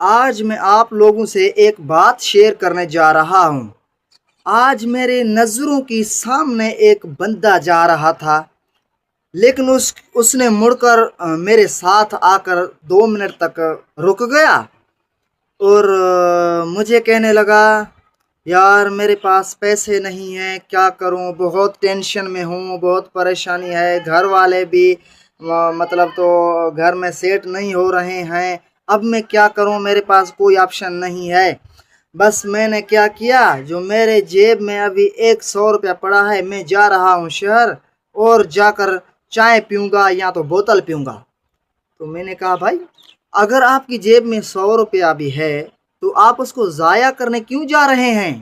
آج میں آپ لوگوں سے ایک بات شیئر کرنے جا رہا ہوں۔ آج میرے نظروں کی سامنے ایک بندہ جا رہا تھا، لیکن اس نے مڑ کر میرے ساتھ آ کر 2 منٹ تک رک گیا اور مجھے کہنے لگا، یار میرے پاس پیسے نہیں ہیں، کیا کروں، بہت ٹینشن میں ہوں، بہت پریشانی ہے، گھر والے بھی مطلب تو گھر میں سیٹ نہیں ہو رہے ہیں، اب میں کیا کروں، میرے پاس کوئی آپشن نہیں ہے۔ بس میں نے کیا کیا، جو میرے جیب میں ابھی 100 روپیہ پڑا ہے، میں جا رہا ہوں شہر اور جا کر چائے پیوں گا یا تو بوتل پیوں گا۔ تو میں نے کہا، بھائی اگر آپ کی جیب میں 100 روپیہ بھی ہے تو آپ اس کو ضائع کرنے کیوں جا رہے ہیں؟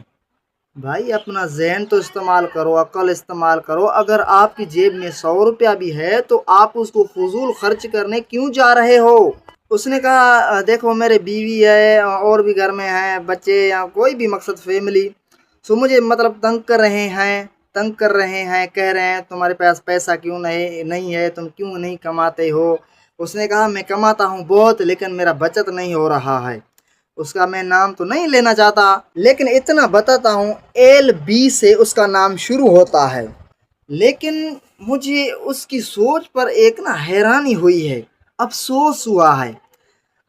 بھائی اپنا ذہن تو استعمال کرو، عقل استعمال کرو۔ اگر آپ کی جیب میں 100 روپیہ بھی ہے تو آپ اس کو فضول خرچ کرنے کیوں جا رہے ہو؟ اس نے کہا، دیکھو میرے بیوی ہے اور بھی گھر میں ہیں بچے یا کوئی بھی مقصد فیملی، سو مجھے مطلب تنگ کر رہے ہیں، کہہ رہے ہیں تمہارے پاس پیسہ کیوں نہیں ہے، تم کیوں نہیں کماتے ہو؟ اس نے کہا، میں کماتا ہوں بہت لیکن میرا بچت نہیں ہو رہا ہے۔ اس کا میں نام تو نہیں لینا چاہتا، لیکن اتنا بتاتا ہوں LB سے اس کا نام شروع ہوتا ہے۔ لیکن مجھے اس کی سوچ پر ایک حیرانی ہوئی ہے، افسوس ہوا ہے۔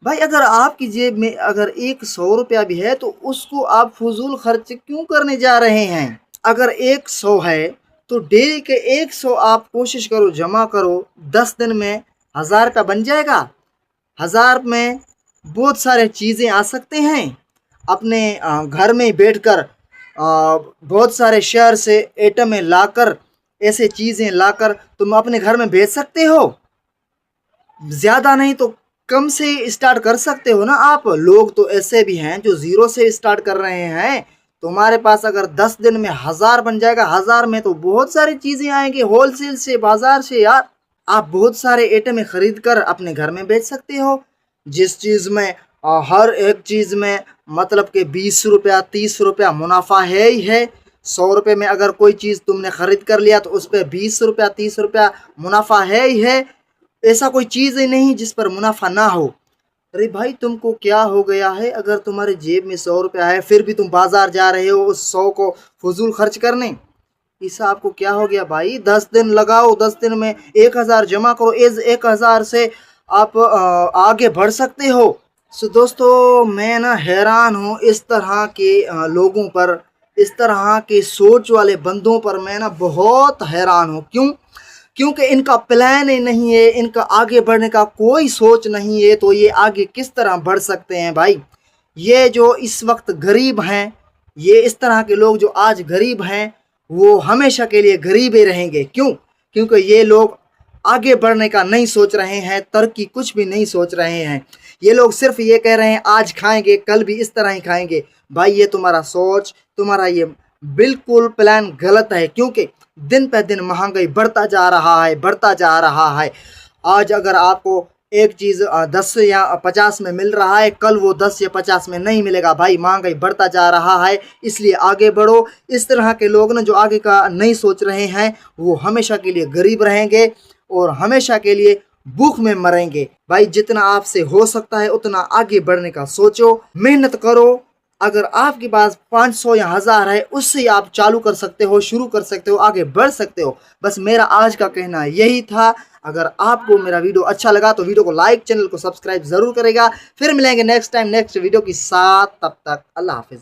بھائی اگر آپ کی جیب میں اگر 100 روپیہ بھی ہے تو اس کو آپ فضول خرچ کیوں کرنے جا رہے ہیں؟ اگر 100 ہے تو ڈیلی کے 100 آپ کوشش کرو جمع کرو، 10 دن میں 1000 روپیہ بن جائے گا۔ 1000 میں بہت سارے چیزیں آ سکتے ہیں۔ اپنے گھر میں بیٹھ کر بہت سارے شہر سے ایٹمیں لا کر، ایسے چیزیں لا کر تم اپنے گھر میں بیچ سکتے ہو۔ زیادہ نہیں تو کم سے اسٹارٹ کر سکتے ہو نا آپ۔ لوگ تو ایسے بھی ہیں جو 0 سے اسٹارٹ کر رہے ہیں۔ تمہارے پاس اگر 10 دن میں 1000 بن جائے گا، 1000 میں تو بہت ساری چیزیں آئیں گی، ہول سیل سے، بازار سے یار۔ آپ بہت سارے ایٹمیں خرید کر اپنے گھر میں بیچ سکتے ہو، جس چیز میں ہر ایک چیز میں مطلب کہ 20 روپیہ 30 روپیہ منافع ہے ہی ہے۔ 100 روپے میں اگر کوئی چیز تم نے خرید کر لیا تو اس پہ 20 روپیہ 30 روپیہ منافع ہے ہی ہے۔ ایسا کوئی چیز ہی نہیں جس پر منافع نہ ہو۔ ارے بھائی تم کو کیا ہو گیا ہے؟ اگر تمہارے جیب میں 100 روپیہ ہے پھر بھی تم بازار جا رہے ہو اس 100 کو فضول خرچ کرنے؟ ایسا آپ کو کیا ہو گیا بھائی؟ 10 دن لگاؤ، 10 دن میں 1000 جمع کرو، 1000 سے آپ آگے بڑھ سکتے ہو۔ سو دوستو، میں حیران ہوں اس طرح کے لوگوں پر، اس طرح کے سوچ والے بندوں پر میں بہت حیران ہوں۔ کیونکہ ان کا پلان ہی نہیں ہے، ان کا آگے بڑھنے کا کوئی سوچ نہیں ہے، تو یہ آگے کس طرح بڑھ سکتے ہیں بھائی؟ یہ جو اس وقت غریب ہیں، یہ اس طرح کے لوگ جو آج غریب ہیں، وہ ہمیشہ کے لیے غریب ہی رہیں گے۔ کیونکہ یہ لوگ آگے بڑھنے کا نہیں سوچ رہے ہیں، ترقی کچھ بھی نہیں سوچ رہے ہیں۔ یہ لوگ صرف یہ کہہ رہے ہیں آج کھائیں گے، کل بھی اس طرح ہی کھائیں گے۔ بھائی یہ تمہارا سوچ، تمہارا یہ بالکل پلان غلط ہے، کیونکہ دن پہ دن مہنگائی بڑھتا جا رہا ہے۔ آج اگر آپ کو ایک چیز 10 یا 50 میں مل رہا ہے، کل وہ 10 یا 50 میں نہیں ملے گا۔ بھائی مہنگائی بڑھتا جا رہا ہے، اس لیے آگے بڑھو۔ اس طرح کے لوگ جو آگے کا نہیں سوچ رہے ہیں، وہ ہمیشہ کے لیے غریب رہیں گے اور ہمیشہ کے لیے بھوک میں مریں گے۔ بھائی جتنا آپ سے ہو سکتا ہے اتنا آگے بڑھنے کا سوچو، محنت کرو۔ اگر آپ کے پاس 500 یا 1000 ہے، اس سے آپ چالو کر سکتے ہو، شروع کر سکتے ہو، آگے بڑھ سکتے ہو۔ بس میرا آج کا کہنا یہی تھا۔ اگر آپ کو میرا ویڈیو اچھا لگا تو ویڈیو کو لائک، چینل کو سبسکرائب ضرور کرے گا۔ پھر ملیں گے نیکسٹ ٹائم نیکسٹ ویڈیو کے ساتھ، تب تک اللہ حافظ۔